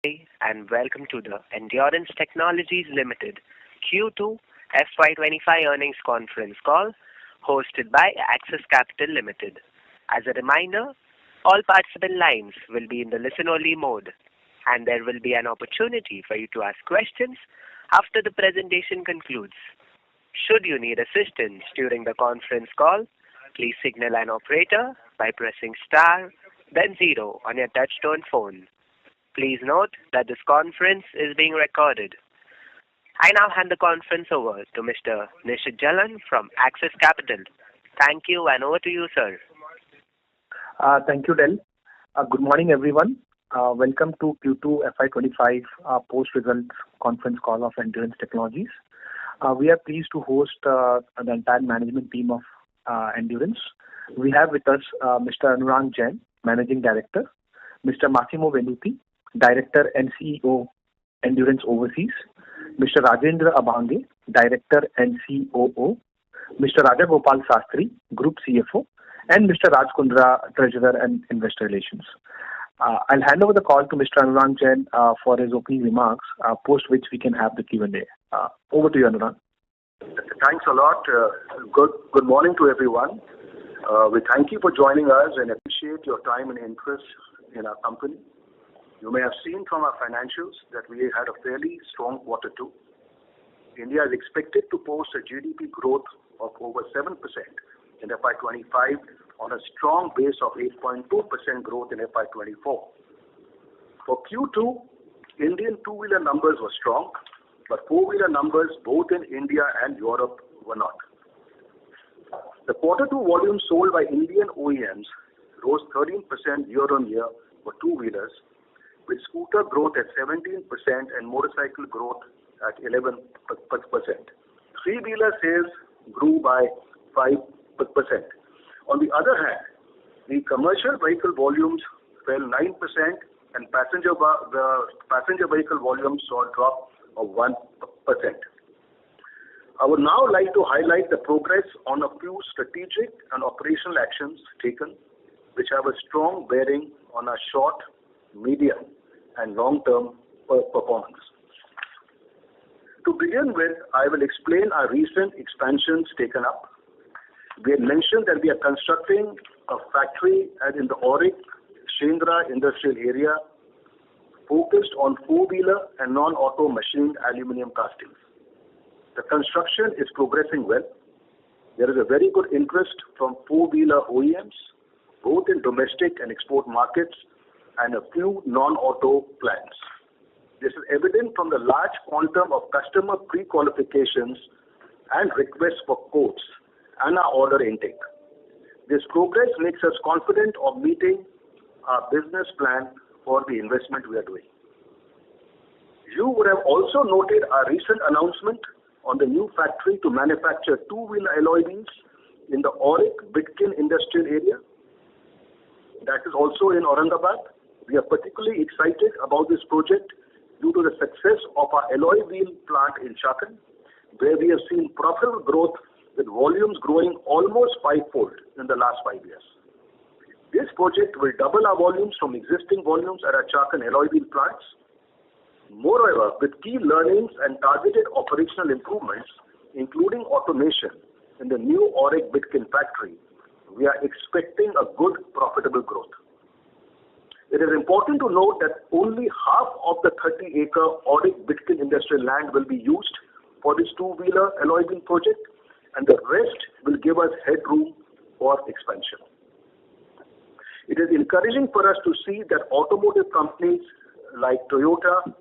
And welcome to the Endurance Technologies Limited Q2 FY25 earnings conference call hosted by Axis Capital Limited. As a reminder, all participant lines will be in the listen-only mode, and there will be an opportunity for you to ask questions after the presentation concludes. Should you need assistance during the conference call, please signal an operator by pressing star, then zero on your touchtone phone. Please note that this conference is being recorded. I now hand the conference over to Mr. Nishit Jalan from Axis Capital. Thank you, and over to you, sir. Thank you, Del. Good morning, everyone. Welcome to Q2 FY25 post-results conference call of Endurance Technologies. We are pleased to host the entire management team of Endurance. We have with us Mr. Anurang Jain, Managing Director, Mr. Massimo Venuti, Director and CEO, Endurance Overseas, Mr. Rajendra Abhange, Director and COO, Mr. Raja Gopal Sastry, Group CFO, and Mr. Raj Kundra, Treasurer and Investor Relations. I'll hand over the call to Mr. Anurang Jain for his opening remarks, post which we can have the Q&A. Over to you, Anurang. Thanks a lot. Good morning to everyone. We thank you for joining us and appreciate your time and interest in our company. You may have seen from our financials that we had a fairly strong quarter two. India is expected to post a GDP growth of over 7% in FY25 on a strong base of 8.2% growth in FY24. For Q2, Indian two-wheeler numbers were strong, but four-wheeler numbers both in India and Europe were not. The quarter two volume sold by Indian OEMs rose 13% year-on-year for two-wheelers, with scooter growth at 17% and motorcycle growth at 11%. Three-wheeler sales grew by 5%. On the other hand, the commercial vehicle volumes fell 9% and passenger vehicle volumes saw a drop of 1%. I would now like to highlight the progress on a few strategic and operational actions taken, which have a strong bearing on our short, medium, and long-term performance. To begin with, I will explain our recent expansions taken up. We had mentioned that we are constructing a factory in the Auric, Shendra industrial area focused on four-wheeler and non-auto machined aluminium castings. The construction is progressing well. There is a very good interest from four-wheeler OEMs, both in domestic and export markets, and a few non-auto plants. This is evident from the large quantum of customer pre-qualifications and requests for quotes and our order intake. This progress makes us confident of meeting our business plan for the investment we are doing. You would have also noted our recent announcement on the new factory to manufacture two-wheeler alloy wheels in the Auric Bitkin industrial area. That is also in Aurangabad. We are particularly excited about this project due to the success of our alloy wheel plant in Chakan, where we have seen profitable growth with volumes growing almost fivefold in the last 5 years. This project will double our volumes from existing volumes at our Chakan alloy wheel plants. Moreover, with key learnings and targeted operational improvements, including automation in the new Auric Bitkin factory, we are expecting a good profitable growth. It is important to note that only half of the 30-acre Auric Bitkin industrial land will be used for this two-wheeler alloy wheel project, and the rest will give us headroom for expansion. It is encouraging for us to see that automotive companies like Toyota,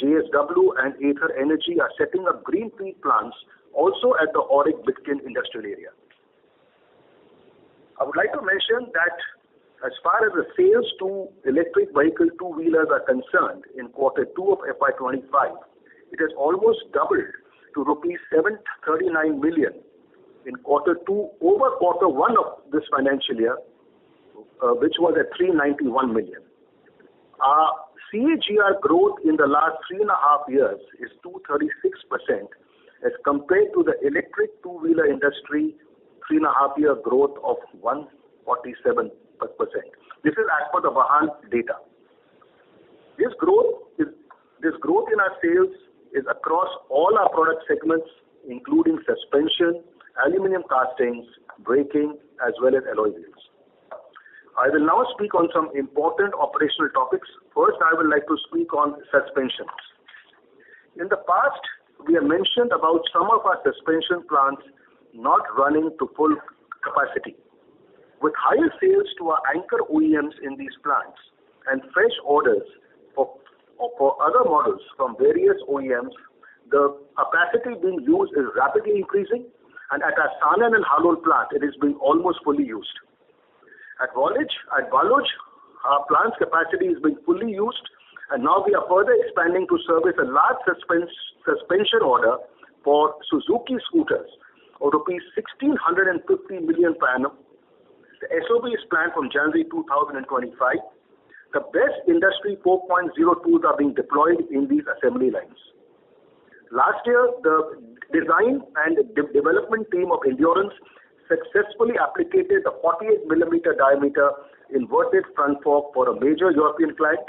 JSW, and Ather Energy are setting up greenfield plants also at the Auric Bitkin industrial area. I would like to mention that as far as the sales to electric vehicle two-wheelers are concerned, in quarter two of FY25, it has almost doubled to rupees 739 million in quarter two over quarter one of this financial year, which was at 391 million. Our CAGR growth in the last 3.5 years is 236% as compared to the electric two-wheeler industry 3.5-year growth of 147%. This is as per the Vahan data. This growth in our sales is across all our product segments, including suspension, aluminum castings, braking, as well as alloy wheels. I will now speak on some important operational topics. First, I would like to speak on suspensions. In the past, we have mentioned about some of our suspension plants not running to full capacity. With higher sales to our anchor OEMs in these plants and fresh orders for other models from various OEMs, the capacity being used is rapidly increasing, and at our Sanand and Halol plant, it is being almost fully used. At Waluj, our plant's capacity is being fully used, and now we are further expanding to service a large suspension order for Suzuki scooters of rupees 1,650 million per annum. The SOP is planned from January 2025. The best Industry 4.0 tools are being deployed in these assembly lines. Last year, the design and development team of Endurance successfully applicated the 48 millimeter diameter inverted front fork for a major European client.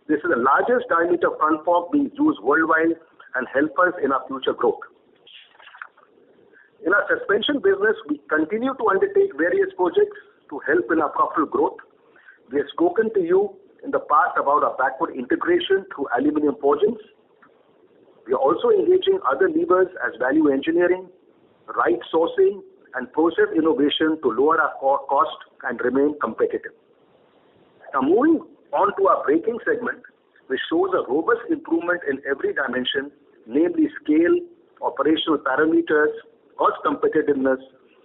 This is the largest diameter front fork being used worldwide and help us in our future growth. In our suspension business, we continue to undertake various projects to help in our profitable growth. We have spoken to you in the past about our backward integration through aluminum forgings. We are also engaging other levers as value engineering, right sourcing, and process innovation to lower our cost and remain competitive. Now moving on to our braking segment, which shows a robust improvement in every dimension, namely scale, operational parameters, cost competitiveness,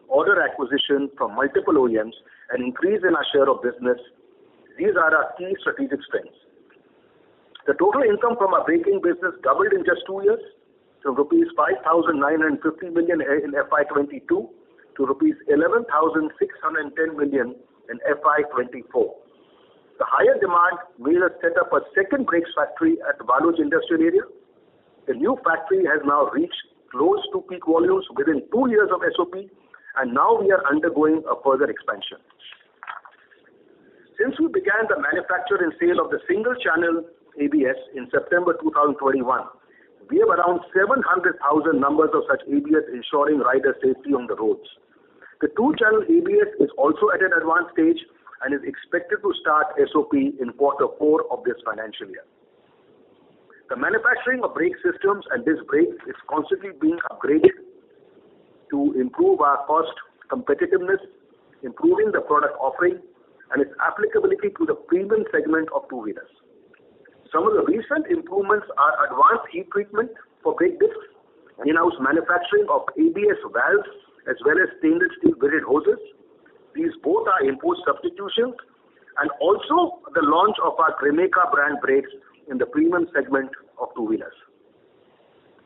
order acquisition from multiple OEMs, and increase in our share of business. These are our key strategic strengths. The total income from our braking business doubled in just 2 years, from rupees 5,950 million in FY22 to rupees 11,610 million in FY24. The higher demand made us set up a second brakes factory at Waluj industrial area. The new factory has now reached close to peak volumes within 2 years of SOP, and now we are undergoing a further expansion. Since we began the manufacture and sale of the single channel ABS in September 2021, we have around 700,000 numbers of such ABS ensuring rider safety on the roads. The two-channel ABS is also at an advanced stage and is expected to start SOP in Q4 of this financial year. The manufacturing of brake systems and disc brakes is constantly being upgraded to improve our cost competitiveness, improving the product offering, and its applicability to the premium segment of two-wheelers. Some of the recent improvements are advanced heat treatment for brake discs, in-house manufacturing of ABS valves, as well as stainless steel braided hoses. These both are import substitutions, and also the launch of our Cremica brand brakes in the premium segment of two-wheelers.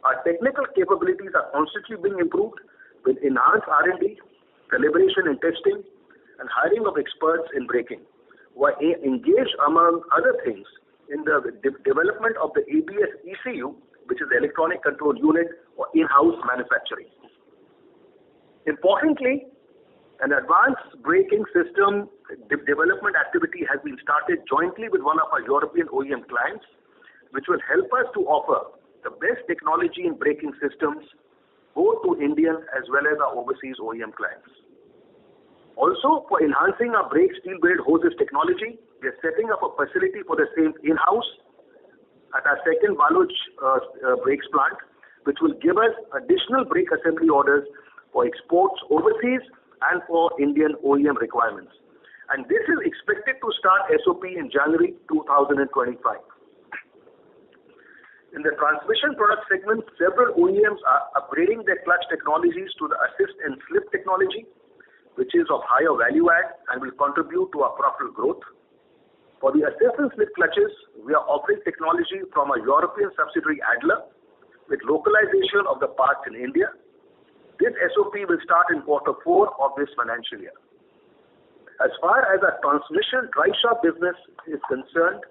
Our technical capabilities are constantly being improved with enhanced R&D, calibration and testing, and hiring of experts in braking, who are engaged, among other things, in the development of the ABS ECU, which is the electronic control unit, or in-house manufacturing. Importantly, an advanced braking system development activity has been started jointly with one of our European OEM clients, which will help us to offer the best technology in braking systems both to Indian as well as our overseas OEM clients. Also, for enhancing our brake steel braided hoses technology, we are setting up a facility for the same in-house at our second Waluj brakes plant, which will give us additional brake assembly orders for exports overseas and for Indian OEM requirements. And this is expected to start SOP in January 2025. In the transmission product segment, several OEMs are upgrading their clutch technologies to the assist and slip technology, which is of higher value add and will contribute to our profitable growth. For the assist and slip clutches, we are offering technology from our European subsidiary Adler with localization of the parts in India. This SOP will start in Q4 of this financial year. As far as our transmission drive shaft business is concerned,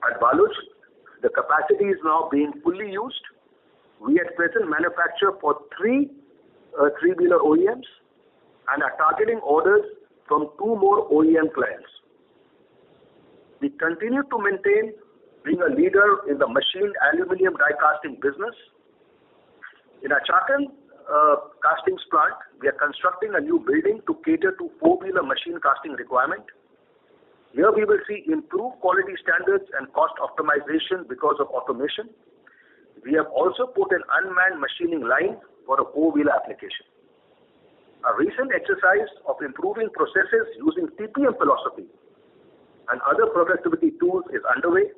at Waluj, the capacity is now being fully used. We at present manufacture for three three-wheeler OEMs and are targeting orders from 2 more OEM clients. We continue to maintain being a leader in the machined aluminium die casting business. In our Chakan castings plant, we are constructing a new building to cater to four-wheeler machine casting requirement. Here we will see improved quality standards and cost optimization because of automation. We have also put an unmanned machining line for a four-wheeler application. A recent exercise of improving processes using TPM philosophy and other productivity tools is underway,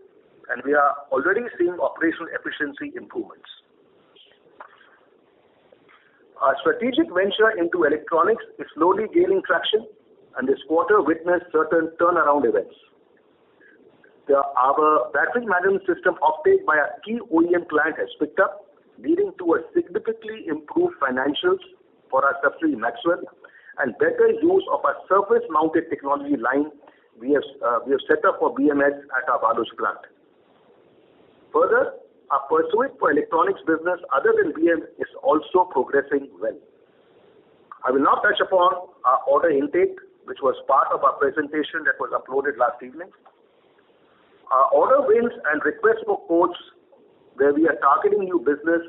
and we are already seeing operational efficiency improvements. Our strategic venture into electronics is slowly gaining traction, and this quarter witnessed certain turnaround events. Our battery management system offtake by a key OEM client has picked up, leading to a significantly improved financials for our subsidiary Maxwell and better use of our surface-mounted technology line we have set up for BMS at our Baluj plant. Further, our pursuit for electronics business other than BMS is also progressing well. I will now touch upon our order intake, which was part of our presentation that was uploaded last evening. Our order wins and requests for quotes where we are targeting new business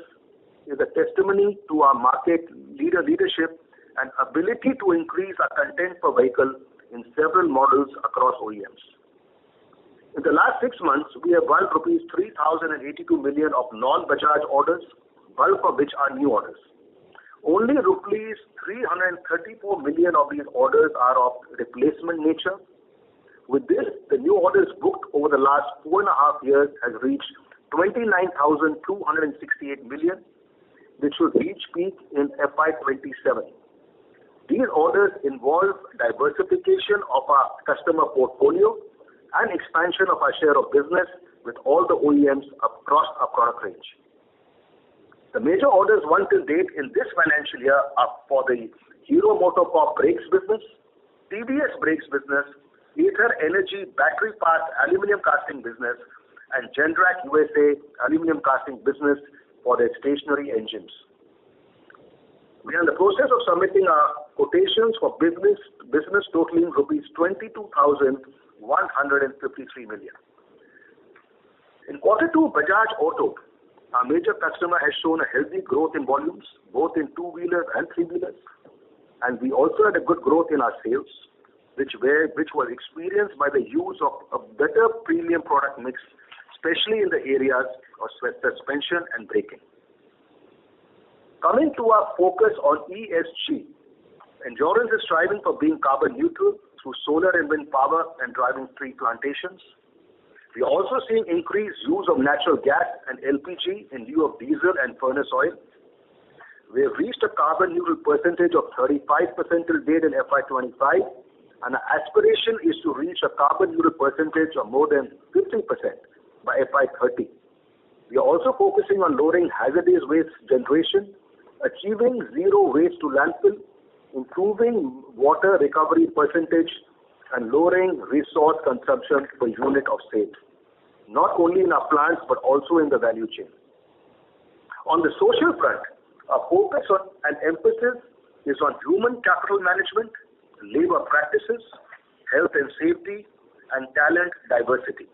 is a testimony to our market leadership and ability to increase our content per vehicle in several models across OEMs. In the last 6 months, we have won rupees 3,082 million of non-Bajaj orders, bulk of which are new orders. Only rupees 334 million of these orders are of replacement nature. With this, the new orders booked over the last 4.5 years has reached 29,268 million, which should reach peak in FY27. These orders involve diversification of our customer portfolio and expansion of our share of business with all the OEMs across our product range. The major orders won till date in this financial year are for the Hero MotoCorp brakes business, TVS brakes business, Ather Energy battery parts aluminium casting business, and Generac USA aluminium casting business for their stationary engines. We are in the process of submitting our quotations for business totaling rupees 22,153 million. In quarter 2, Bajaj Auto, our major customer, has shown a healthy growth in volumes, both in two-wheelers and three-wheelers. And we also had a good growth in our sales, which was experienced by the use of a better premium product mix, especially in the areas of suspension and braking. Coming to our focus on ESG, Endurance is striving for being carbon neutral through solar and wind power and driving tree plantations. We are also seeing increased use of natural gas and LPG in lieu of diesel and furnace oil. We have reached a carbon neutral percentage of 35% till date in FY25, and our aspiration is to reach a carbon neutral percentage of more than 50% by FY30. We are also focusing on lowering hazardous waste generation, achieving zero waste to landfill, improving water recovery percentage, and lowering resource consumption per unit of sales, not only in our plants but also in the value chain. On the social front, our focus on and emphasis is on human capital management, labor practices, health and safety, and talent diversity.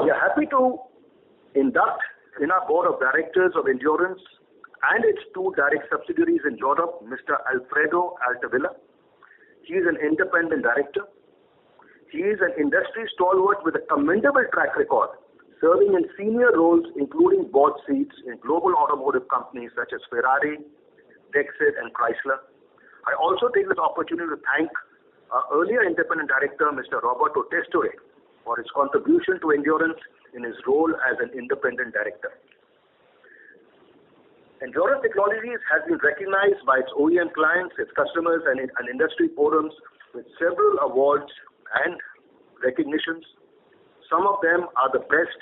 We are happy to induct in our board of directors of Endurance and its two direct subsidiaries in Europe, Mr. Alfredo Altavilla. He is an independent director. He is an industry stalwart with a commendable track record, serving in senior roles including board seats in global automotive companies such as Ferrari, Texas, and Chrysler. I also take this opportunity to thank our earlier independent director, Mr. Roberto Testore, for his contribution to Endurance in his role as an independent director. Endurance Technologies has been recognized by its OEM clients, its customers, and industry forums with several awards and recognitions. Some of them are the Best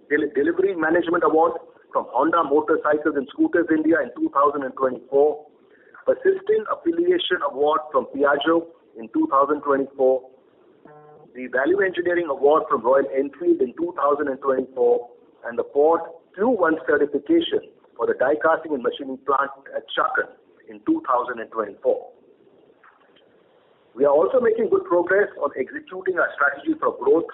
Delivery Management Award from Honda Motorcycles and Scooters India in 2024, Persisting Affiliation Award from Piaggio in 2024, the Value Engineering Award from Royal Enfield in 2024, and the Ford Q1 certification for the die casting and machining plant at Chakan in 2024. We are also making good progress on executing our strategy for growth,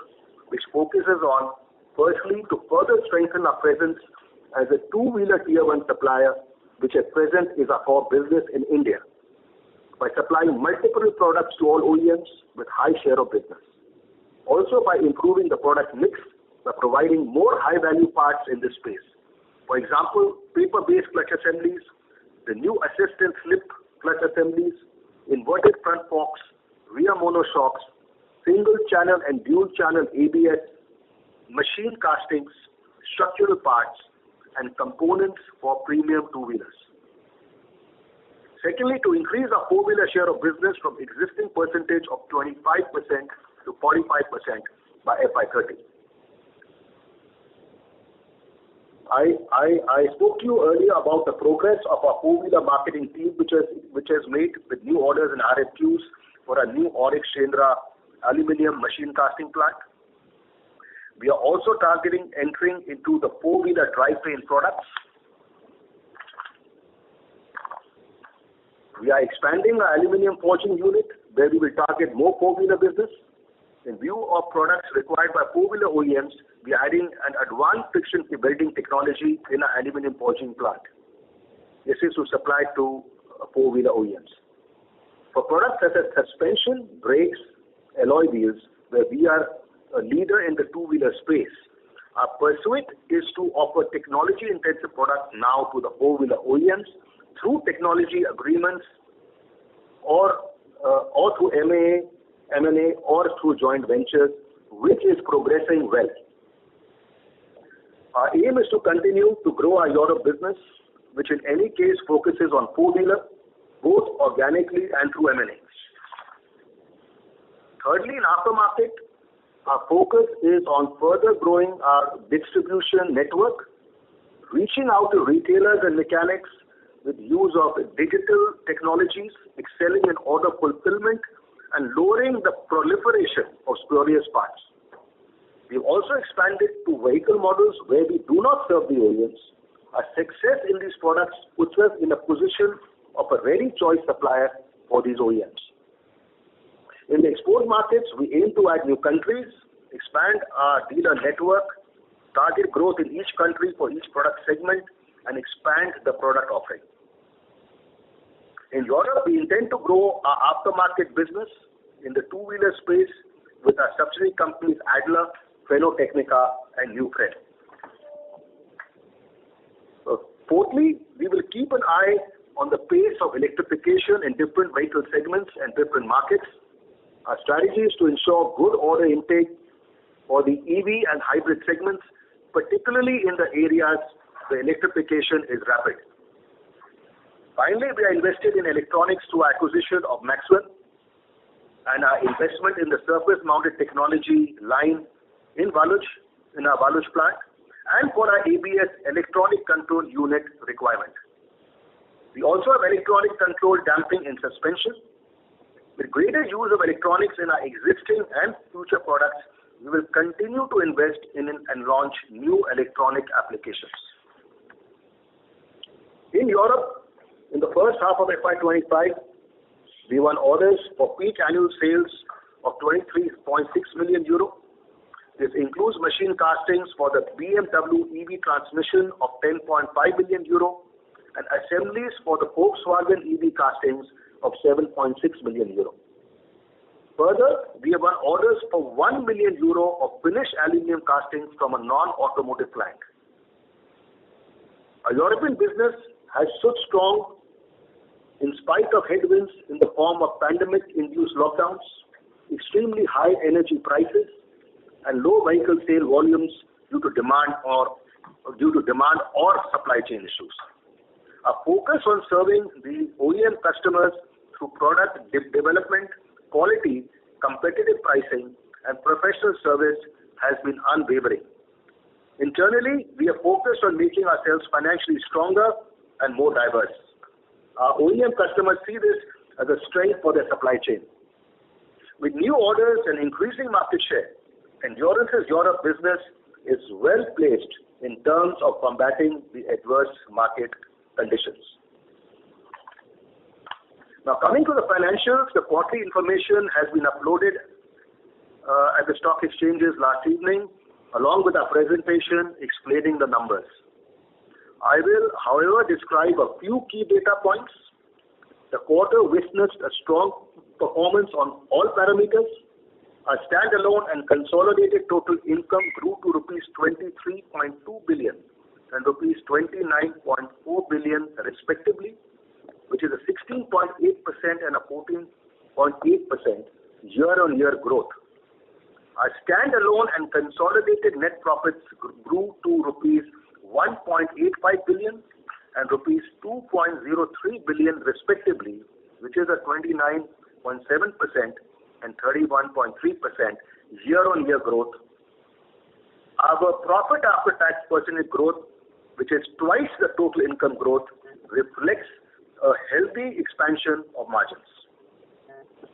which focuses on, firstly, to further strengthen our presence as a two-wheeler Tier 1 supplier, which at present is our core business in India, by supplying multiple products to all OEMs with high share of business. Also by improving the product mix by providing more high-value parts in this space. For example, paper-based clutch assemblies, the new assistant slip clutch assemblies, inverted front forks, rear monoshocks, single-channel and dual-channel ABS, machine castings, structural parts, and components for premium two-wheelers. Secondly, to increase our four-wheeler share of business from existing percentage of 25% to 45% by FY30. I spoke to you earlier about the progress of our four-wheeler marketing team, which has made with new orders and RFQs for a new Aurix Shendra aluminium machine casting plant. We are also targeting entering into the four-wheeler drivetrain products. We are expanding our aluminium forging unit, where we will target more four-wheeler business. In view of products required by four-wheeler OEMs, we are adding an advanced friction welding technology in our aluminium forging plant. This is to supply to four-wheeler OEMs. For products such as suspension, brakes, alloy wheels, where we are a leader in the two-wheeler space, our pursuit is to offer technology-intensive products now to the four-wheeler OEMs through technology agreements or through M&A or through joint ventures, which is progressing well. Our aim is to continue to grow our Europe business, which in any case focuses on four-wheeler, both organically and through M&A. Thirdly, in aftermarket, our focus is on further growing our distribution network, reaching out to retailers and mechanics with use of digital technologies, excelling in order fulfillment, and lowering the proliferation of spurious parts. We've also expanded to vehicle models where we do not serve the OEMs. Our success in these products puts us in a position of a ready choice supplier for these OEMs. In the export markets, we aim to add new countries, expand our dealer network, target growth in each country for each product segment, and expand the product offering. In Europe, we intend to grow our aftermarket business in the two-wheeler space with our subsidiary companies Adler, Frenotecnica, and Newfren. Fourthly, we will keep an eye on the pace of electrification in different vehicle segments and different markets. Our strategy is to ensure good order intake for the EV and hybrid segments, particularly in the areas where electrification is rapid. Finally, we are invested in electronics through acquisition of Maxwell and our investment in the surface-mounted technology line in our Valuj plant, and for our ABS electronic control unit requirement. We also have electronic control damping in suspension. With greater use of electronics in our existing and future products, we will continue to invest in and launch new electronic applications. In Europe, in the first half of FY25, we won orders for peak annual sales of 23.6 million euro. This includes machine castings for the BMW EV transmission of 10.5 million euro and assemblies for the Volkswagen EV castings of 7.6 million euro. Further, we have won orders for 1 million euro of finished aluminium castings from a non-automotive client. Our European business has stood strong in spite of headwinds in the form of pandemic-induced lockdowns, extremely high energy prices, and low vehicle sale volumes due to demand or supply chain issues. Our focus on serving the OEM customers through product development, quality, competitive pricing, and professional service has been unwavering. Internally, we are focused on making ourselves financially stronger and more diverse. Our OEM customers see this as a strength for their supply chain. With new orders and increasing market share, Endurance's Europe business is well placed in terms of combating the adverse market conditions. Now, coming to the financials, the quarterly information has been uploaded at the stock exchanges last evening, along with our presentation explaining the numbers. I will, however, describe a few key data points. The quarter witnessed a strong performance on all parameters. Our standalone and consolidated total income grew to rupees 23.2 billion and rupees 29.4 billion respectively, which is a 16.8% and a 14.8% year-on-year growth. Our standalone and consolidated net profits grew to rupees 1.85 billion and rupees 2.03 billion respectively, which is a 29.7% and 31.3% year-on-year growth. Our profit after tax percentage growth, which is twice the total income growth, reflects a healthy expansion of margins.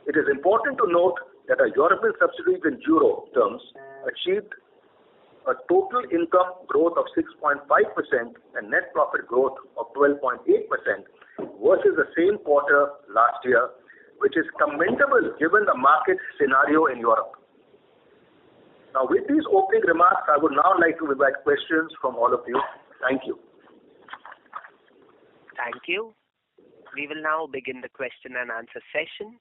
It is important to note that our European subsidiaries in euro terms achieved a total income growth of 6.5% and net profit growth of 12.8% versus the same quarter last year, which is commendable given the market scenario in Europe. Now, with these opening remarks, I would now like to invite questions from all of you. Thank you. Thank you. We will now begin the question and answer session.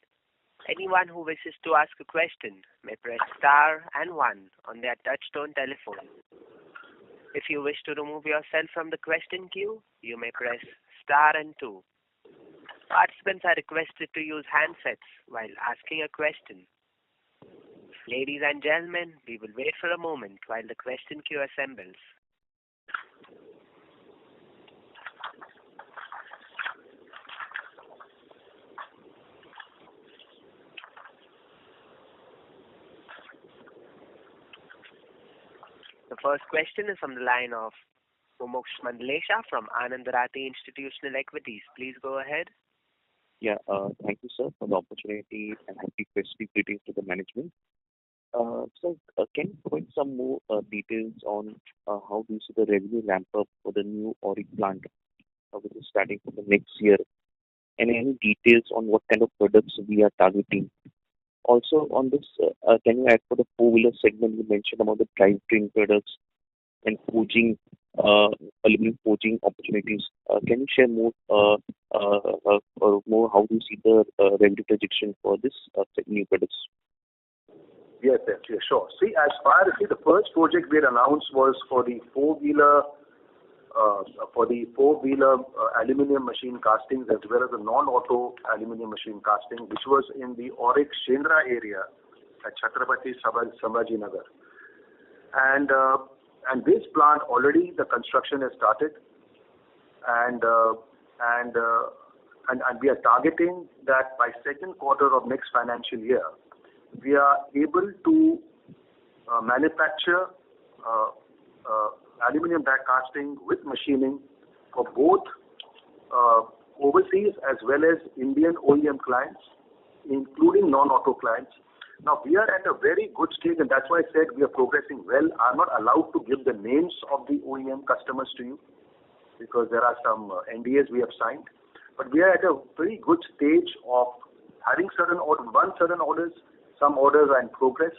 Anyone who wishes to ask a question may press star and 1 on their touchtone telephone. If you wish to remove yourself from the question queue, you may press star and 2. Participants are requested to use handsets while asking a question. Ladies and gentlemen, we will wait for a moment while the question queue assembles. The first question is from the line of Mumuksh Mandlesha from Anand Rathi Institutional Equities. Please go ahead. Yeah, thank you, sir, for the opportunity and happy festive greetings to the management. Can you provide some more details on how do you see the revenue ramp up for the new Auric plant, which is starting for the next year, and any details on what kind of products we are targeting? Also, on this, can you add for the four-wheeler segment, you mentioned about the drivetrain products and forging, aluminum forging opportunities. Can you share more, how do you see the revenue projection for this new products? Yes, sure. See, as far as the first project we had announced was for the four-wheeler aluminium machine castings as well as the non-auto aluminium machine casting, which was in the Auric Shendra area at Chhatrapati Sambhajinagar. And this plant already the construction has started, and we are targeting that by second quarter of next financial year we are able to manufacture aluminium die casting with machining for both overseas as well as Indian OEM clients, including non-auto clients. Now, we are at a very good stage, and that's why I said we are progressing well. I'm not allowed to give the names of the OEM customers to you because there are some NDAs we have signed. But we are at a very good stage of having certain orders, some orders are in progress.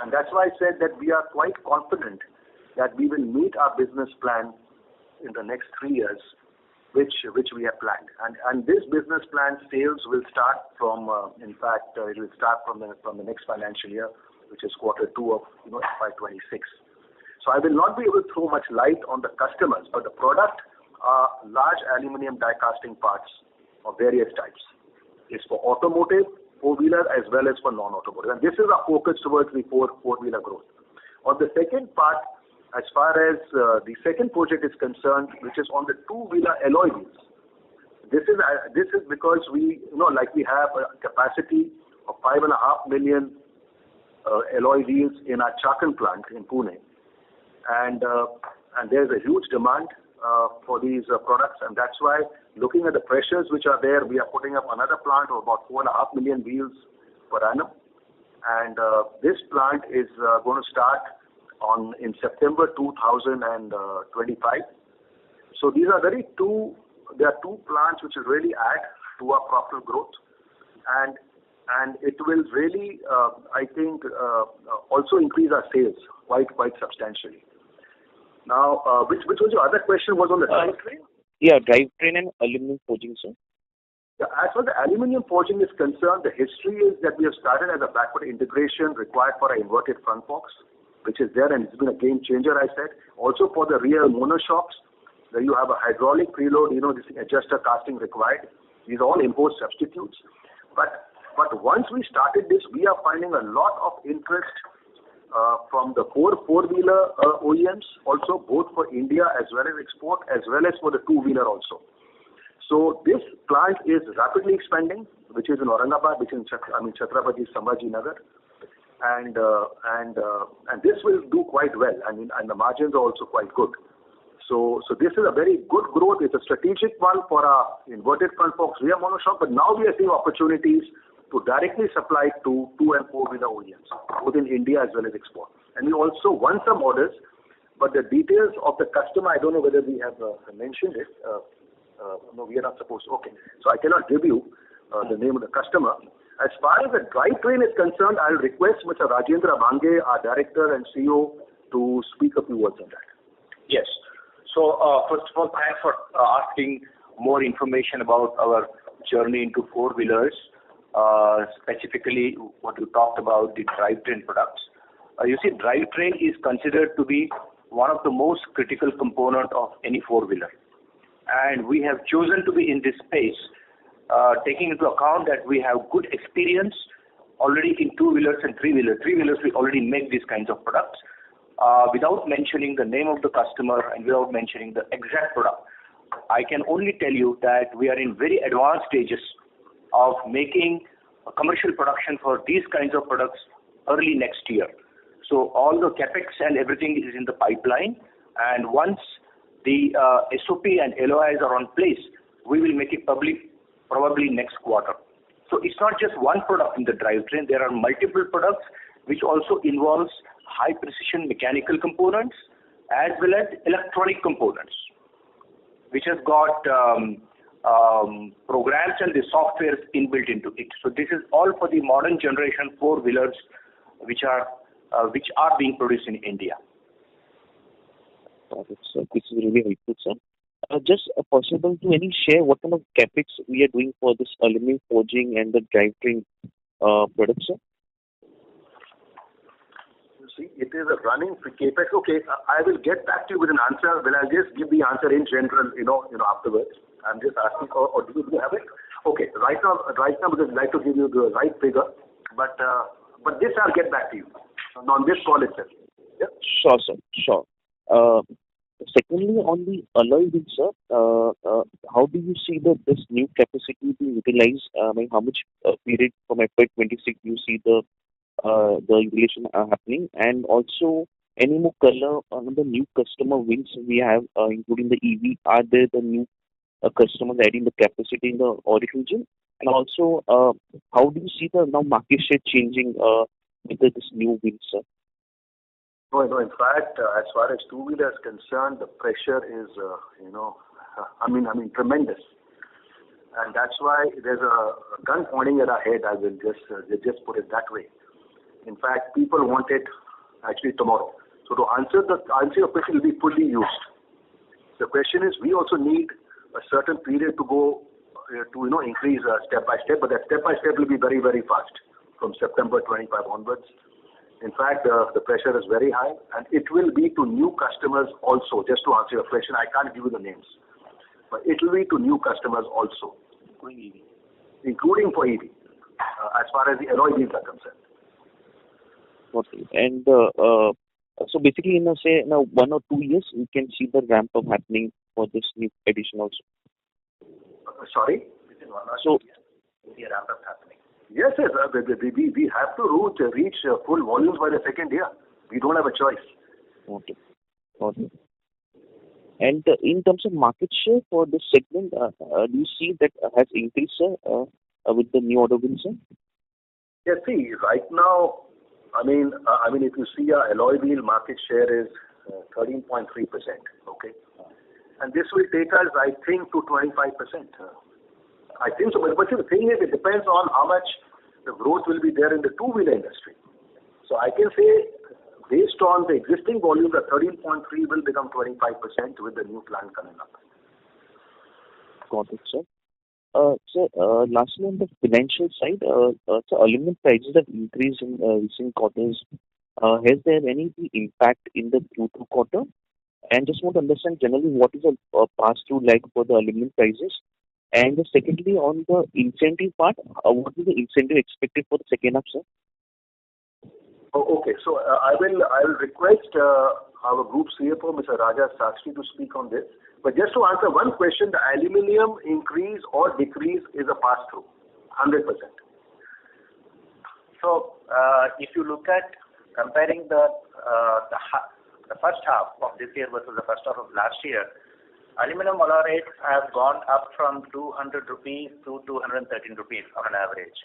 And that's why I said that we are quite confident that we will meet our business plan in the next 3 years, which we have planned. And this business plan sales will start from, it will start from the next financial year, which is quarter 2 of FY26. So I will not be able to throw much light on the customers, but the product are large aluminium die casting parts of various types. It's for automotive, four-wheeler, as well as for non-automotive. And this is our focus towards the four-wheeler growth. On the second part, as far as the second project is concerned, which is on the two-wheeler alloy wheels, this is because we have a capacity of 5.5 million alloy wheels in our Chakan plant in Pune, and there's a huge demand for these products, and that's why, looking at the pressures which are there, we are putting up another plant of about 4.5 million wheels per annum, and this plant is going to start in September 2025. So these are two plants which will really add to our profitable growth. and it will really, I think, also increase our sales quite substantially. Now, which was your other question? Was on the drivetrain? Yeah, drivetrain and aluminum forging, sir. Yeah, as far as the aluminum forging is concerned, the history is that we have started as a backward integration required for our inverted front forks, which is there, and it's been a game changer, I said. Also for the rear monoshocks, where you have a hydraulic preload, this adjuster casting required. These are all import substitutes. But once we started this, we are finding a lot of interest from the four-wheeler OEMs, also both for India as well as export, as well as for the two-wheeler also. So this plant is rapidly expanding, which is in Aurangabad, which is in Chhatrapati Sambhaji Nagar, and this will do quite well. And the margins are also quite good. So this is a very good growth. It's a strategic one for our inverted front forks rear monoshock. But now we are seeing opportunities to directly supply to two and four-wheeler OEMs, both in India as well as export. And we also won some orders, but the details of the customer, I don't know whether we have mentioned it. No, we are not supposed to. Okay. So I cannot give you the name of the customer. As far as the drivetrain is concerned, I'll request Mr. Rajendra Bhange, our Director and CEO, to speak a few words on that. Yes. So, first of all, thanks for asking more information about our journey into four-wheelers, specifically what you talked about, the drivetrain products. You see, drivetrain is considered to be one of the most critical component of any four-wheeler. And we have chosen to be in this space, taking into account that we have good experience already in two-wheelers and three-wheelers. Three-wheelers, we already make these kinds of products. Without mentioning the name of the customer and without mentioning the exact product, I can only tell you that we are in very advanced stages of making a commercial production for these kinds of products early next year. So all the capex and everything is in the pipeline, and once the SOP and LOIs are on place, we will make it public probably next quarter. So it's not just one product in the drivetrain. There are multiple products which also involves high precision mechanical components as well as electronic components, which has got programs and the software inbuilt into it. So this is all for the modern generation four-wheelers which are being produced in India. Got it, sir. This is really helpful, sir. Just possible to share what kind of capex we are doing for this aluminum forging and the drivetrain products, sir? You see, it is a running capex. Okay, I will get back to you with an answer. Well, I'll just give the answer in general, afterwards. I'm just asking, or do you have it? Okay, right now, because I'd like to give you the right figure, but this I'll get back to you on this call itself. Yeah. Sure, sir. Sure. Secondly, on the alloy wheel, sir, how do you see this new capacity being utilized? How much period from FY26 you see the utilization happening, and also any more color on the new customer wins we have, including the EV? Are there the new customers adding the capacity in the audit region? And also, how do you see the now market share changing with this new wins, sir? No. In fact, as far as two-wheeler is concerned, the pressure is, tremendous, and that's why there's a gun pointing at our head. I will just put it that way. In fact, people want it actually tomorrow. So to answer your question, will be fully used. The question is, we also need a certain period to go to increase step by step, but that step by step will be very, very fast from September 25 onwards. In fact, the pressure is very high, and it will be to new customers also. Just to answer your question, I can't give you the names, but it will be to new customers also, including for EV, as far as the alloy wheels are concerned. Okay. And so basically, in 1 or 2 years, we can see the ramp up happening for this new edition also. Sorry? Within 1 or 2 years, we see a ramp up happening. Yes. We have to reach full volumes by the second year. We don't have a choice. Okay. And in terms of market share for this segment, do you see that has increased, sir, with the new order wins, sir? Yeah, see, right now, if you see our alloy wheel market share is 13.3%, okay? And this will take us, I think, to 25%. I think so. But see, the thing is, it depends on how much the growth will be there in the two-wheeler industry. So I can say, based on the existing volume, the 13.3 will become 25% with the new plant coming up. Got it, sir. Lastly, on the financial side, so aluminum prices have increased in recent quarters. Has there any impact in the Q2 quarter? And just want to understand generally what is a pass-through like for the aluminum prices. And secondly, on the incentive part, what is the incentive expected for the second half, sir? Oh, okay. So I will request our group CFO, Mr. Raja Sakshi, to speak on this. But just to answer one question, the aluminium increase or decrease is a pass-through, 100%. So if you look at comparing the first half of this year versus the first half of last year, aluminum alloy rates have gone up from 200 rupees to 213 rupees on an average.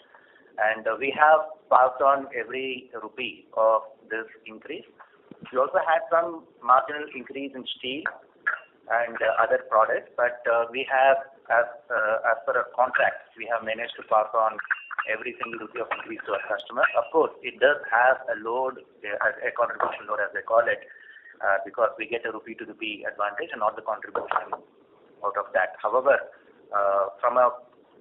And we have passed on every rupee of this increase. We also had some marginal increase in steel and other products, but we have, as per our contracts, we have managed to pass on every single rupee of increase to our customer. Of course, it does have a load, a contribution load as they call it, because we get a rupee to rupee advantage and not the contribution out of that. However, from a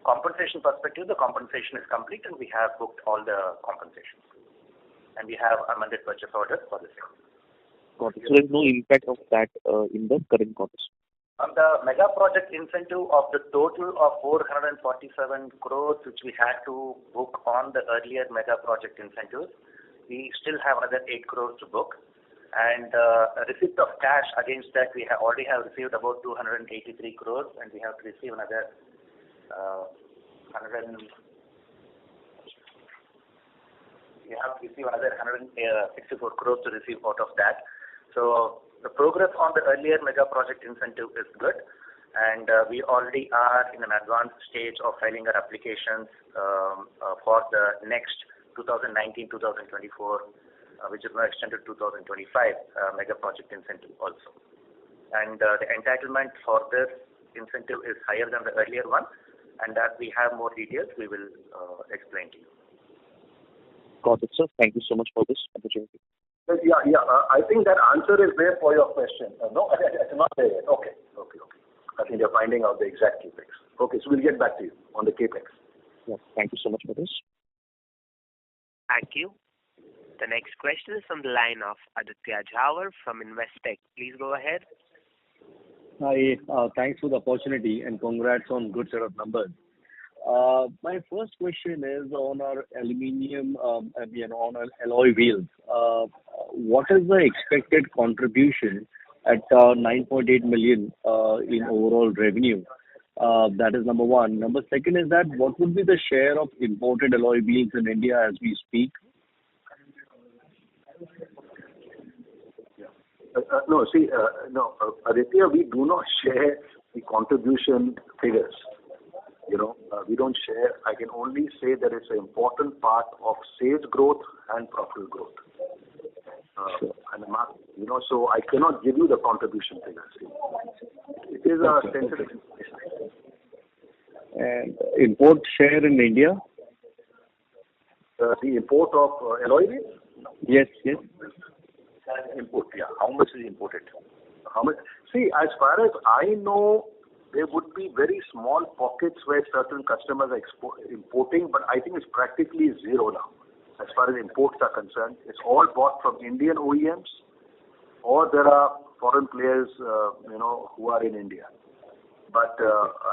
compensation perspective, the compensation is complete and we have booked all the compensations. And we have amended purchase orders for the same. Got it. So there is no impact of that in the current quarters. On the mega project incentive of the total of 447 crores which we had to book on the earlier mega project incentives, we still have another 8 crores to book. And a receipt of cash against that, we have already received about 283 crores, and we have to receive another 164 crores to receive out of that. So the progress on the earlier mega project incentive is good, and we already are in an advanced stage of filing our applications for the next 2019-2024. Which is now extended to 2025 mega project incentive also. And the entitlement for this incentive is higher than the earlier one, and as we have more details, we will explain to you. Got it, sir. Thank you so much for this opportunity. Yeah. I think that answer is there for your question. No, it's not there yet. Okay. I think you're finding out the exact capex. Okay, so we'll get back to you on the capex. Yeah, thank you so much for this. Thank you. The next question is from the line of Aditya Jhawar from Investec. Please go ahead. Hi, thanks for the opportunity and congrats on good set of numbers. My first question is on our aluminium, on our alloy wheels. What is the expected contribution at 9.8 million in overall revenue? That is number one. Number second is that what would be the share of imported alloy wheels in India as we speak? Aditya, we do not share the contribution figures. We don't share. I can only say that it's an important part of sales growth and profit growth. Sure. So I cannot give you the contribution figures. It is a sensitive information. And import share in India? The import of alloy wheels? Yes. Import, yeah. How much is imported? How much? See, as far as I know, there would be very small pockets where certain customers are importing, but I think it's practically zero now. As far as imports are concerned, it's all bought from Indian OEMs, or there are foreign players, who are in India. But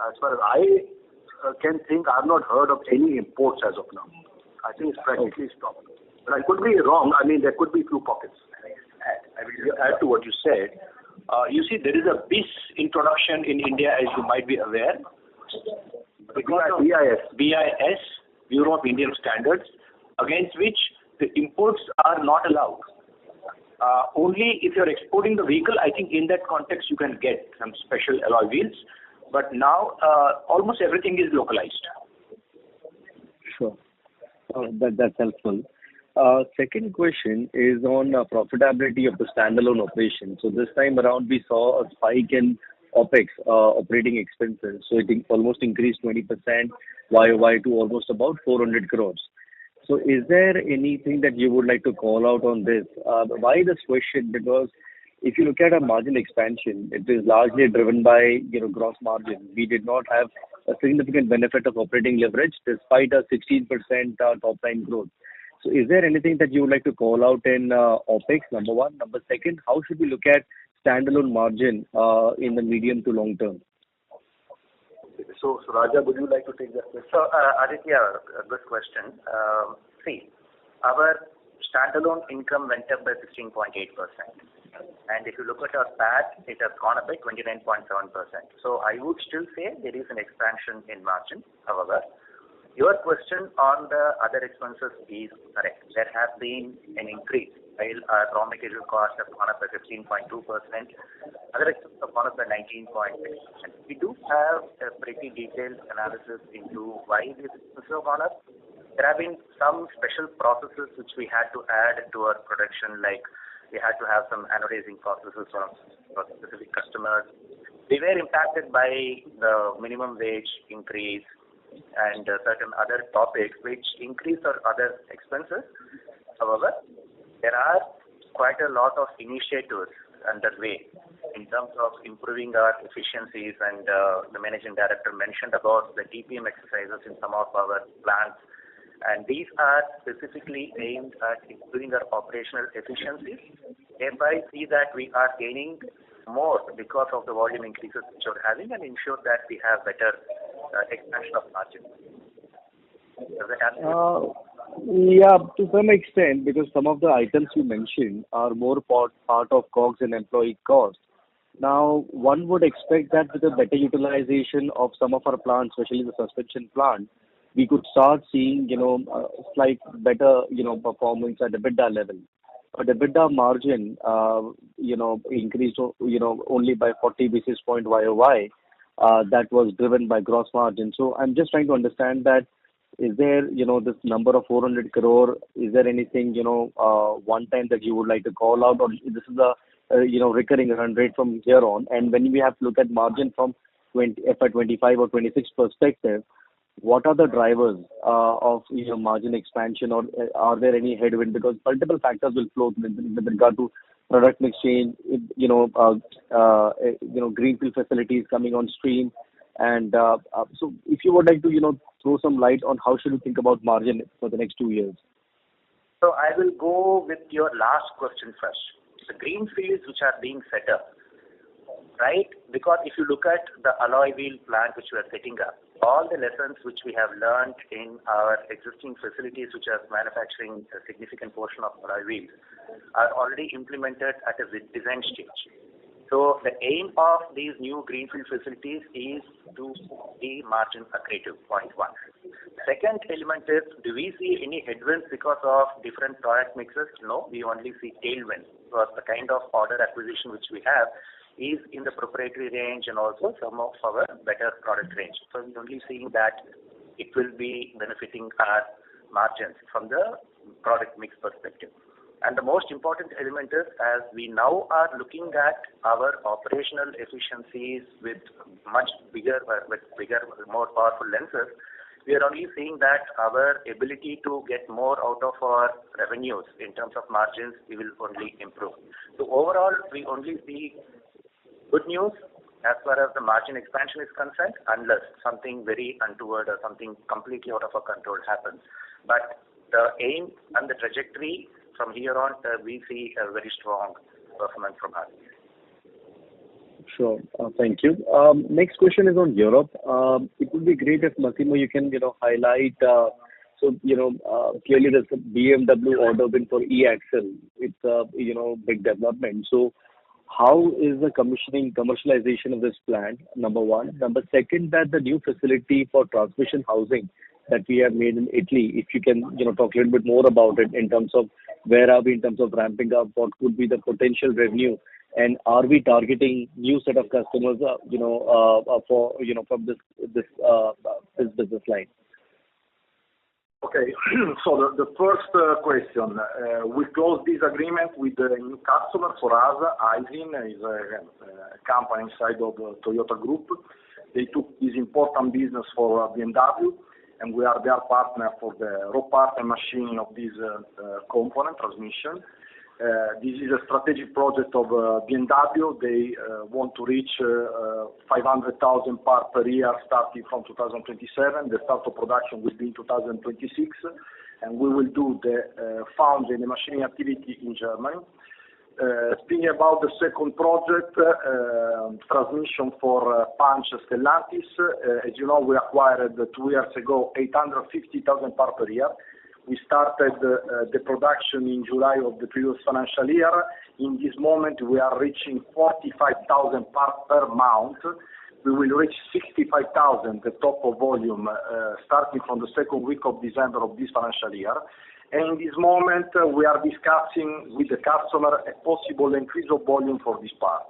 as far as I can think, I've not heard of any imports as of now. I think it's practically stopped. But I could be wrong. I mean, there could be few pockets. I will add to what you said. You see, there is a BIS introduction in India, as you might be aware. Because of BIS, Bureau of Indian Standards, against which the imports are not allowed. Only if you're exporting the vehicle, I think in that context you can get some special alloy wheels. But now almost everything is localized. Sure. That's helpful. Second question is on profitability of the standalone operation. So this time around we saw a spike in OpEx, operating expenses. So it almost increased 20% YOY to almost about 400 crores. So is there anything that you would like to call out on this? Why this question? Because if you look at our margin expansion, it is largely driven by, gross margin. We did not have a significant benefit of operating leverage despite a 16% top line growth. So is there anything that you would like to call out in OpEx, number one? Number second, how should we look at standalone margin in the medium to long term? So Raja, would you like to take that question? So, Aditya, a good question. See, our standalone income went up by 16.8%. And if you look at our PAT, it has gone up by 29.7%. So I would still say there is an expansion in margin. However, your question on the other expenses is correct. There has been an increase. While our raw material costs have gone up by 15.2%, other expenses have gone up by 19.6%. We do have a pretty detailed analysis into why these expenses have gone up. There have been some special processes which we had to add to our production, like we had to have some anodizing processes for specific customers. We were impacted by the minimum wage increase and certain other topics which increase our other expenses. However, there are quite a lot of initiatives underway in terms of improving our efficiencies, and the managing director mentioned about the TPM exercises in some of our plants, and these are specifically aimed at improving our operational efficiencies. Thereby, see that we are gaining more because of the volume increases which we're having, and ensure that we have better expansion of margin. Does that answer? Yeah, to some extent, because some of the items you mentioned are more part of COGS and employee costs. Now, one would expect that with a better utilization of some of our plants, especially the suspension plant, we could start seeing, slight better, performance at EBITDA level. But EBITDA margin, increased, only by 40 basis point YOY. That was driven by gross margin. So I'm just trying to understand that. Is there, this number of 400 crore, is there anything, one time that you would like to call out, or this is a, recurring run rate from here on? And when we have to look at margin from FY25 or 26 perspective, what are the drivers of, margin expansion, or are there any headwind? Because multiple factors will flow with regard to product mix change, greenfield facilities coming on stream. And so if you would like to, throw some light on how should we think about margin for the next 2 years? So I will go with your last question first. The greenfields which are being set up, right? Because if you look at the alloy wheel plant which we are setting up, all the lessons which we have learned in our existing facilities which are manufacturing a significant portion of alloy wheels are already implemented at a design stage. So the aim of these new greenfield facilities is to be margin accretive, point one. Second element is, do we see any headwinds because of different product mixes? No, we only see tailwinds, because the kind of order acquisition which we have is in the proprietary range and also some of our better product range. So we're only seeing that it will be benefiting our margins from the product mix perspective. And the most important element is, as we now are looking at our operational efficiencies with much bigger, more powerful lenses, we are only seeing that our ability to get more out of our revenues in terms of margins, we will only improve. So overall, we only see good news as far as the margin expansion is concerned, unless something very untoward or something completely out of our control happens. But the aim and the trajectory from here on, we see a very strong performance from us. Sure. Thank you. Next question is on Europe. It would be great if, Massimo, you can, highlight, clearly there's a BMW order win for e-axle. It's a, big development. So how is the commercialization of this plant, number one? Number second, that the new facility for transmission housing that we have made in Italy, if you can, talk a little bit more about it in terms of where are we in terms of ramping up, what could be the potential revenue, and are we targeting new set of customers, from this business line? Okay. So the first question, we closed this agreement with a new customer for us. Aisin is a company inside of the Toyota Group. They took this important business for BMW, and we are their partner for the raw part and machining of this component transmission. This is a strategic project of BMW. They want to reach 500,000 parts per year starting from 2027. The start of production will be in 2026, and we will do the foundry and the machining activity in Germany. Speaking about the second project, transmission for Punch Stellantis. As you know, we acquired 2 years ago 850,000 parts per year. We started the production in July of the previous financial year. In this moment, we are reaching 45,000 parts per month. We will reach 65,000, the top of volume, starting from the second week of December of this financial year. And in this moment, we are discussing with the customer a possible increase of volume for this part.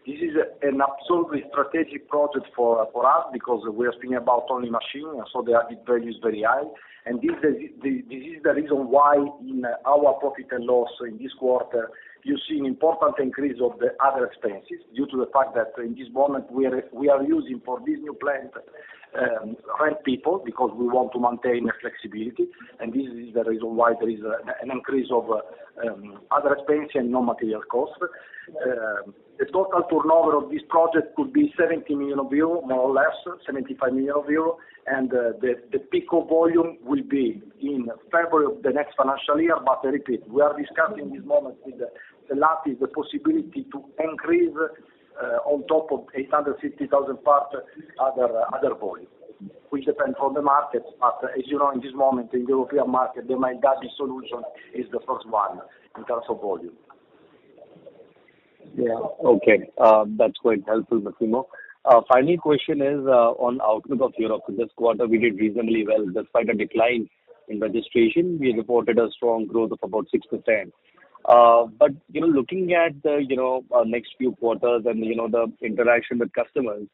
This is an absolutely strategic project for us because we are speaking about only machining, and so the added value is very high. And this is the reason why in our profit and loss in this quarter, you see an important increase of the other expenses due to the fact that in this moment we are using for this new plant rent people because we want to maintain flexibility, and this is the reason why there is an increase of other expenses and non-material costs. The total turnover of this project could be 70 million euro, more or less, 75 million euro, and the peak of volume will be in February of the next financial year. But I repeat, we are discussing this moment with the Stellantis the possibility to increase on top of 850,000 parts other volume. Which depends on the market, but as you know, in this moment in the European market, the My Daddy solution is the first one in terms of volume. Yeah. Okay. That's quite helpful, Massimo. Final question is on outlook of Europe. This quarter we did reasonably well. Despite a decline in registration, we reported a strong growth of about 6%. But looking at the next few quarters and the interaction with customers,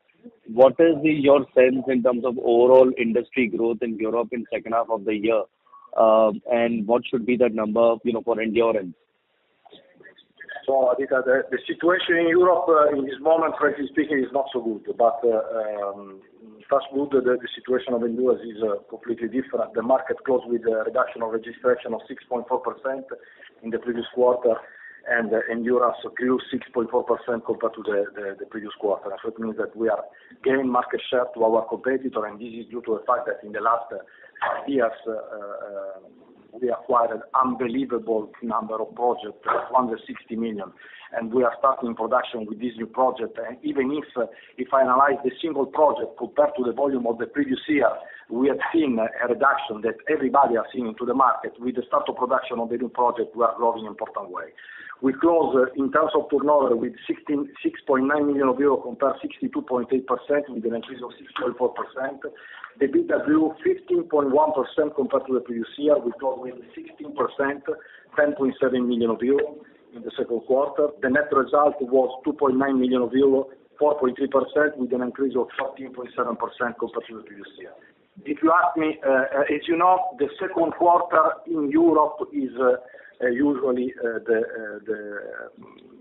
what is your sense in terms of overall industry growth in Europe in second half of the year, and what should be that number for Endurance? So the situation in Europe in this moment, frankly speaking, is not so good. But touch wood, the situation of Endurance is completely different. The market closed with a reduction of registration of 6.4% in the previous quarter, and Endurance grew 6.4% compared to the previous quarter. So it means that we are gaining market share to our competitor, and this is due to the fact that in the last 5 years we acquired an unbelievable number of projects, 160 million, and we are starting production with this new project. And even if I analyze the single project compared to the volume of the previous year, we have seen a reduction that everybody has seen into the market. With the start of production of the new project, we are growing in an important way. We close in terms of turnover with 6.9 million euro compared 62.8% with an increase of 6.4%. The EBITDA grew 15.1% compared to the previous year. We closed with 16%, 10.7 million euro in the second quarter. The net result was 2.9 million euro, 4.3% with an increase of 14.7% compared to the previous year. If you ask me, as you know, the second quarter in Europe is usually the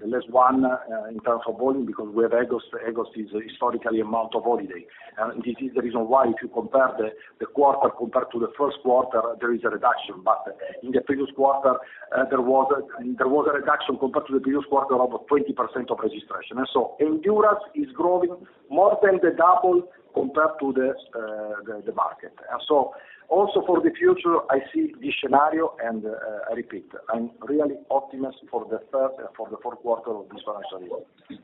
less one in terms of volume because we have August. August is historically a month of holiday, and this is the reason why if you compare the quarter compared to the first quarter, there is a reduction. But in the previous quarter, there was a reduction compared to the previous quarter of 20% of registration, and so Endurance is growing more than the double compared to the market. And so also for the future, I see this scenario, and I repeat, I'm really optimistic for the third and for the fourth quarter of this financial year.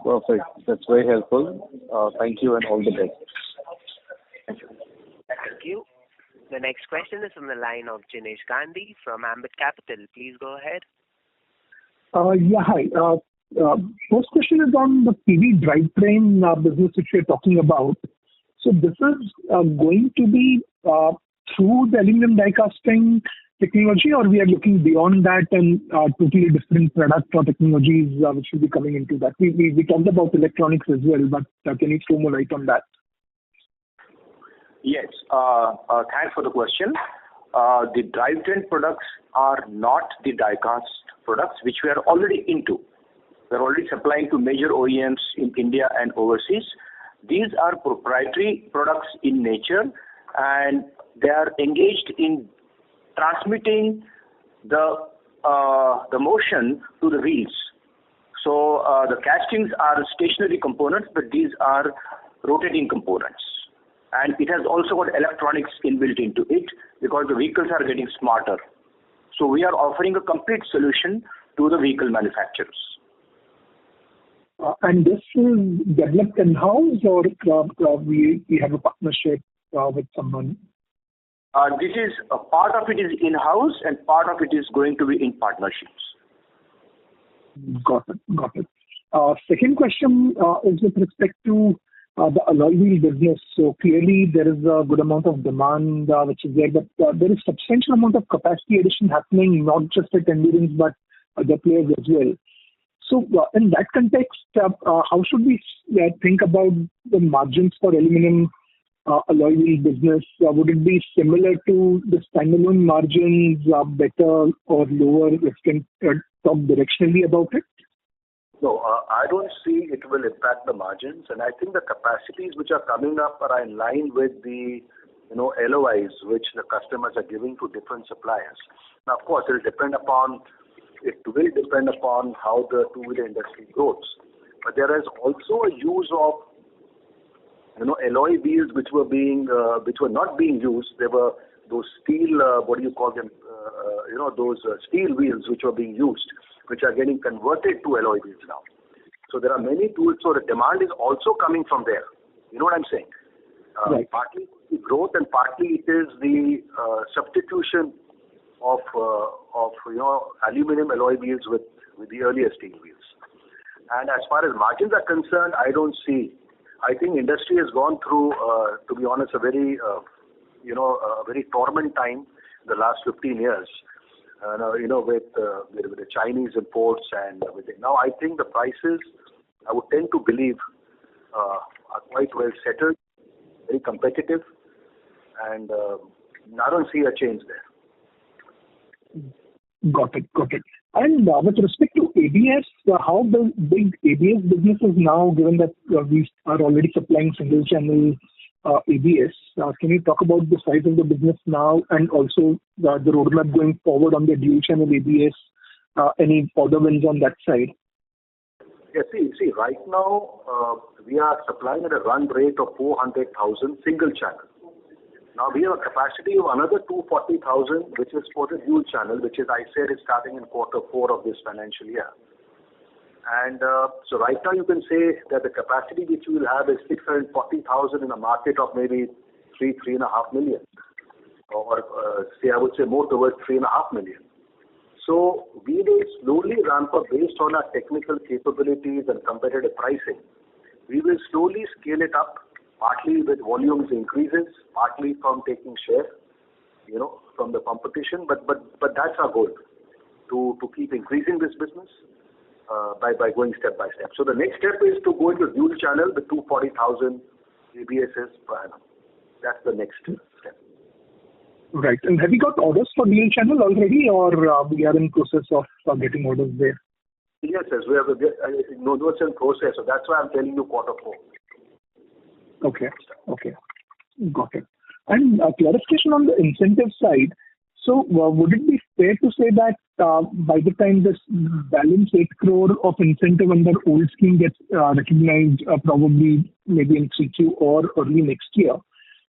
Perfect. That's very helpful. Thank you and all the best. Thank you. Thank you. The next question is from the line of Jinesh Gandhi from Ambit Capital. Please go ahead. Yeah, hi. First question is on the PV drivetrain business which we're talking about. So this is going to be through the aluminum die casting technology, or we are looking beyond that and totally different product or technologies which will be coming into that? We talked about electronics as well, but can you throw more light on that? Yes. Thanks for the question. The drivetrain products are not the die-cast products, which we are already into. We're already supplying to major OEMs in India and overseas. These are proprietary products in nature, and they are engaged in transmitting the motion to the wheels. So the castings are stationary components, but these are rotating components. And it has also got electronics inbuilt into it because the vehicles are getting smarter. So we are offering a complete solution to the vehicle manufacturers. And this is developed in-house, or we have a partnership with someone? This is a part of it is in-house and part of it is going to be in partnerships. Got it. Second question is with respect to the alloy wheel business. So clearly there is a good amount of demand which is there, but there is substantial amount of capacity addition happening, not just at Endurance but other players as well. So in that context, how should we think about the margins for aluminum alloy wheel business? Would it be similar to the standalone margins, better or lower? If you can talk directionally about it. No, I don't see it will impact the margins, and I think the capacities which are coming up are in line with the LOIs which the customers are giving to different suppliers. Now, of course, it will depend upon how the two-wheeler industry grows. But there is also a use of alloy wheels which were not being used. There were those steel, steel wheels which were being used, which are getting converted to alloy wheels now. So there are many tools. So the demand is also coming from there. You know what I'm saying? Right. Partly the growth and partly it is the substitution of aluminum alloy wheels with the earlier steel wheels. And as far as margins are concerned, I don't see. I think industry has gone through, to be honest, a very torment time the last 15 years. With the Chinese imports and everything. Now I think the prices, I would tend to believe, are quite well settled, very competitive, and I don't see a change there. Got it. And with respect to ABS, how big ABS business is now, given that we are already supplying single channel ABS? Can you talk about the size of the business now and also the roadmap going forward on the dual channel ABS? Any order wins on that side? Yeah, see, right now we are supplying at a run rate of 400,000 single channel. Now we have a capacity of another 240,000, which is for the dual channel, which is, I said, is starting in Q4 of this financial year. And so right now you can say that the capacity which we will have is 640,000 in a market of maybe 3.5 million, or I would say more towards 3.5 million. So we will slowly ramp up based on our technical capabilities and competitive pricing. We will slowly scale it up, partly with volumes increases, partly from taking share, from the competition. But that's our goal, to keep increasing this business by going step by step. So the next step is to go into dual channel with 240,000 ABSs per annum. That's the next step. Right. And have you got orders for dual channel already, or we are in process of getting orders there? Yes, we have it's in process. So that's why I'm telling you Q4. Okay. Got it. And clarification on the incentive side. So would it be fair to say that by the time this balance 8 crore of incentive under old scheme gets recognized, probably maybe in 3Q or early next year,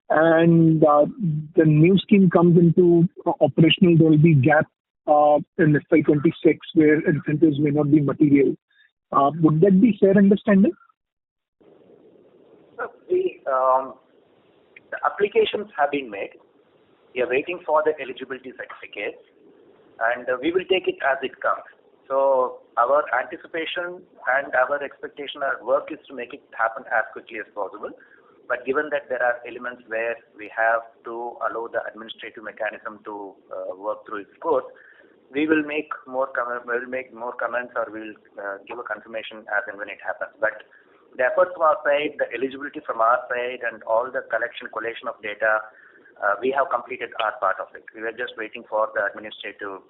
and the new scheme comes into operational, there will be gap in FY26 where incentives may not be material. Would that be fair understanding? The applications have been made. We are waiting for the eligibility certificates, and we will take it as it comes. So our anticipation and our expectation, our work is to make it happen as quickly as possible. But given that there are elements where we have to allow the administrative mechanism to work through its course, we will make more comments, or we will give a confirmation as and when it happens. But the efforts from our side, the eligibility from our side, and all the collation of data, we have completed our part of it. We were just waiting for the administrative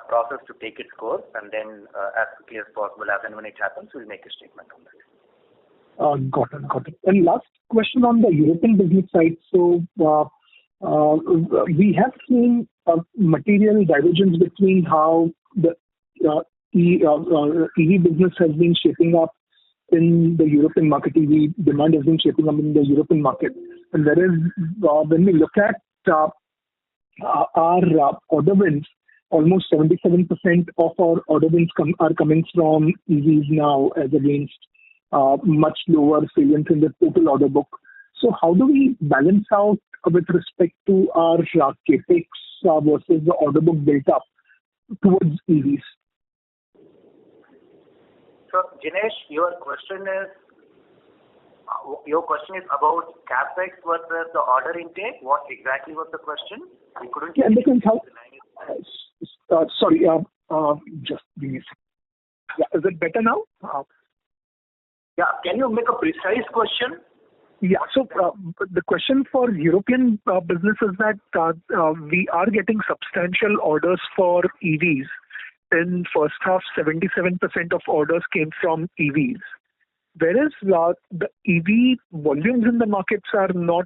process to take its course, and then as quickly as possible, as and when it happens, we'll make a statement on that. Got it. And last question on the European business side. So we have seen material divergence between how the EV business has been shaping up in the European market. EV demand has been shaping up in the European market. And whereas when we look at our order wins, almost 77% of our order wins are coming from EVs now, as against much lower salience in the total order book. So how do we balance out with respect to our capex versus the order book built up towards EVs? So, Jinesh, your question is about capex versus the order intake. What exactly was the question? We couldn't. Yeah, because sorry, just give me a second. Yeah, is it better now? Yeah, can you make a precise question? Yeah, so the question for European business is that we are getting substantial orders for EVs. In first half, 77% of orders came from EVs, whereas the EV volumes in the markets are not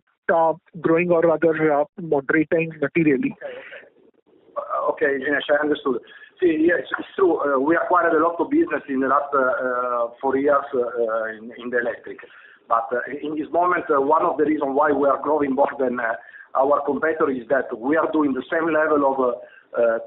growing, or rather moderating materially. Okay, Jinesh, I understood. See, yes, it's true. We acquired a lot of business in the last 4 years in the electric. But in this moment, one of the reasons why we are growing more than our competitor is that we are doing the same level of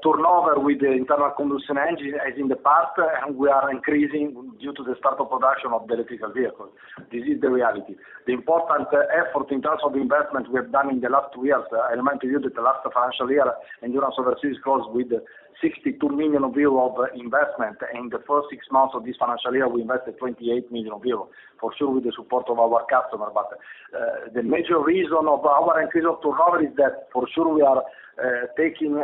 turnover with the internal combustion engine as in the past, and we are increasing due to the start of production of the electrical vehicle. This is the reality. The important effort in terms of investment we have done in the last 2 years, I remind you that the last financial year, Endurance Overseas closed with 62 million euro of investment. In the first 6 months of this financial year, we invested 28 million euro, for sure with the support of our customer. But the major reason of our increase of turnover is that for sure we are taking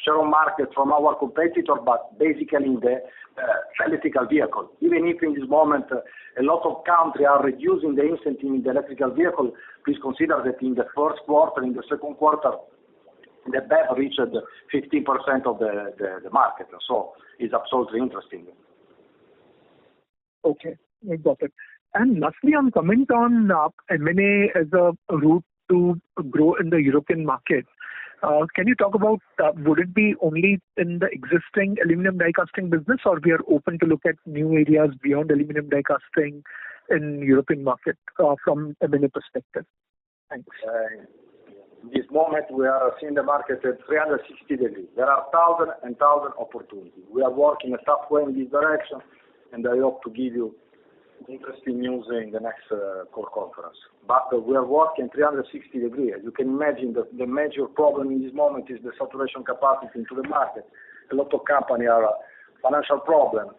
share of market from our competitor, but basically in the electrical vehicle. Even if in this moment a lot of countries are reducing the incentive in the electrical vehicle, please consider that in the first quarter, in the second quarter, the BEV reached 15% of the market. So it's absolutely interesting. Okay, I got it. And lastly, on comment on M&A as a route to grow in the European market, can you talk about would it be only in the existing aluminum die casting business, or we are open to look at new areas beyond aluminum die casting in European market from M&A perspective? Thanks. In this moment, we are seeing the market at 360 degrees. There are thousands and thousands of opportunities. We are working a tough way in this direction, and I hope to give you interesting news in the next core conference. But we are working 360 degrees. You can imagine that the major problem in this moment is the saturation capacity into the market. A lot of companies are financial problems,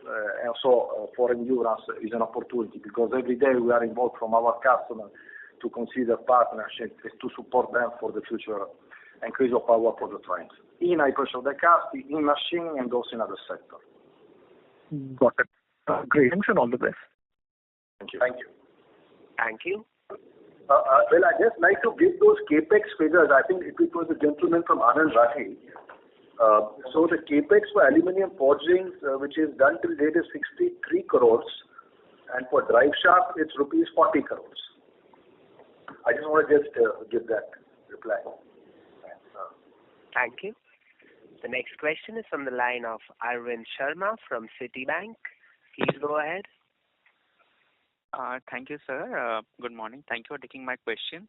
and so for Endurance is an opportunity, because every day we are involved from our customers to consider partnerships to support them for the future increase of our product lines in high pressure die casting, in machining, and also in other sectors. Got it. Great. Thanks, and all the best. Thank you. Thank you. Thank you. Well, I just like to give those capex figures. I think it was the gentleman from Anand Rathi. So the capex for aluminium forgings, which is done till date, is 63 crores, and for drive shaft, it's rupees 40 crores. I just want to give that reply. Thank you. The next question is from the line of Arvind Sharma from Citibank. Please go ahead. Thank you, sir. Good morning. Thank you for taking my question.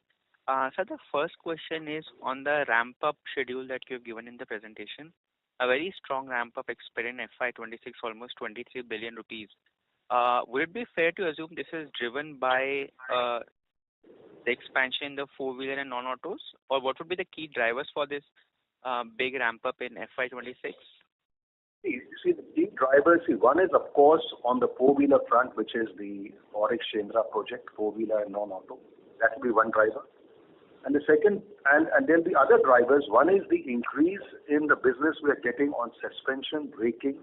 Sir, the first question is on the ramp-up schedule that you have given in the presentation. A very strong ramp-up expected in FY26, almost 23 billion rupees. Would it be fair to assume this is driven by the expansion in the four-wheeler and non-autos, or what would be the key drivers for this big ramp-up in FY26? See, the big drivers, one is, of course, on the four-wheeler front, which is the Auric Shendra project, four-wheeler and non-auto. That will be one driver. And the second, and then the other drivers, one is the increase in the business we are getting on suspension, braking,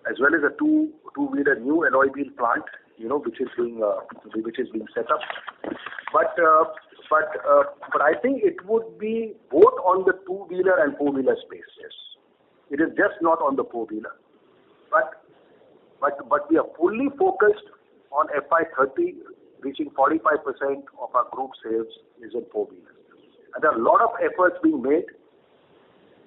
as well as a two-wheeler new alloy wheel plant which is being set up. But I think it would be both on the two-wheeler and four-wheeler space. Yes, it is just not on the four-wheeler. But we are fully focused on FY30 reaching 45% of our group sales is in four-wheelers. And there are a lot of efforts being made.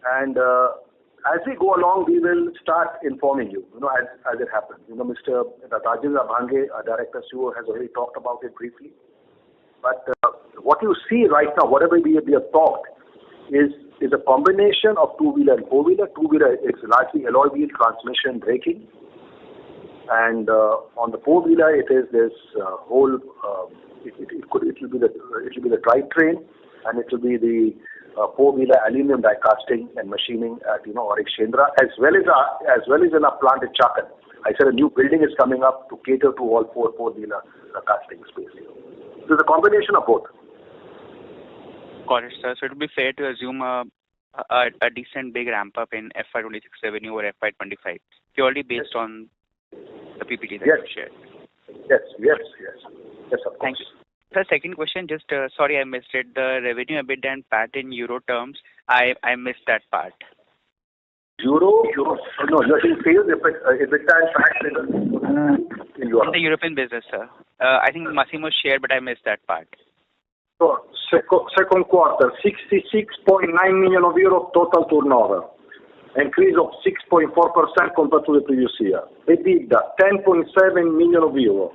And as we go along, we will start informing you, as it happens. Mr. Rajendra Bhange, our Director CEO, has already talked about it briefly. But what you see right now, whatever we have talked, is a combination of two-wheeler and four-wheeler. Two-wheeler is largely alloy wheel, transmission, braking. And on the four-wheeler, it is this whole. It will be the drivetrain, and it will be the four-wheeler aluminum die casting and machining at Auric Shendra, as well as in our plant at Chakan. I said a new building is coming up to cater to all four-wheeler casting space. So it's a combination of both. Got it, sir. So it would be fair to assume a decent big ramp up in FY26 revenue or FY25, purely based on the PPT that you shared. Yes, of course. Thank you. Sir, second question, just sorry I missed it. The revenue, EBITDA and PAT in euro terms, I missed that part. Euro? No, you're saying sales, EBITDA and PAT in euro. In the European business, sir. I think Massimo shared, but I missed that part. So, second quarter, 66.9 million euro total turnover, increase of 6.4% compared to the previous year. EBITDA, 10.7 million euro,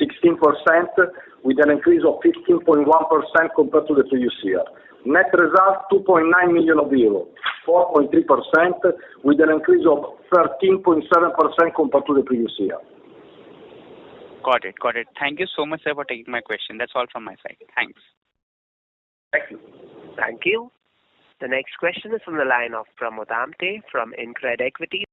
16%, with an increase of 15.1% compared to the previous year. Net result, 2.9 million euro, 4.3%, with an increase of 13.7% compared to the previous year. Got it. Thank you so much, sir, for taking my question. That's all from my side. Thanks. Thank you. Thank you. The next question is from the line of Pramod Amte from InCred Equities.